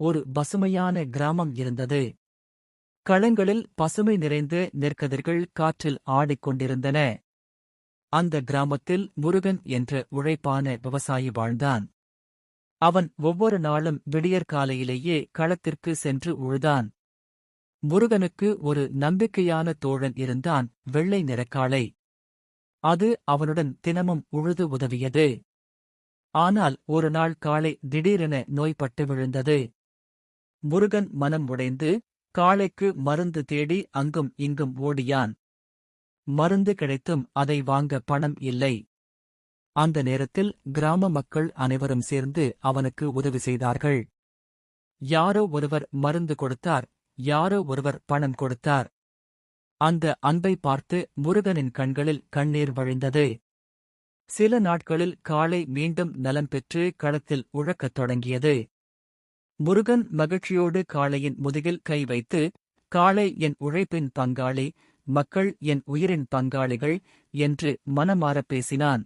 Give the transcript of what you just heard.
ஒரு பசுமையான கிராமம் இருந்தது. களங்களில் பசுமை நிறைந்த நெற்கதிர்கள் காற்றில் ஆடிக்கொண்டிருந்தன. அந்த கிராமத்தில் முருகன் என்ற உழைப்பான விவசாயி வாழ்ந்தான். அவன் ஒவ்வொரு நாளும் விடியற்காலையிலேயே களத்திற்கு சென்று உழுதான். முருகனுக்கு ஒரு நம்பிக்கையான தோழன் இருந்தான், வெள்ளை நிறக்காளை. அது அவனுடன் தினமும் உழுது உதவியது. ஆனால் ஒரு நாள் காளை திடீரென நோய்பட்டு விழுந்தது. முருகன் மனம் உடைந்து காளைக்கு மருந்து தேடி அங்கும் இங்கும் ஓடியான். மருந்து கிடைத்தும் அதை வாங்க பணம் இல்லை. அந்த நேரத்தில் கிராம மக்கள் அனைவரும் சேர்ந்து அவனுக்கு உதவி செய்தார்கள். யாரோ ஒருவர் மருந்து கொடுத்தார், யாரோ ஒருவர் பணம் கொடுத்தார். அந்த அன்பை பார்த்து முருகனின் கண்களில் கண்ணீர் வழிந்தது. சில நாட்களில் காளை மீண்டும் நலம் பெற்று களத்தில் உழக்கத் தொடங்கியது. முருகன் மகிழ்ச்சியோடு காளையின் முதுகில் கை வைத்து, காளை என் உழைப்பின் பங்காளி, மக்கள் என் உயிரின் பங்காளிகள் என்று மனமாரப் பேசினான்.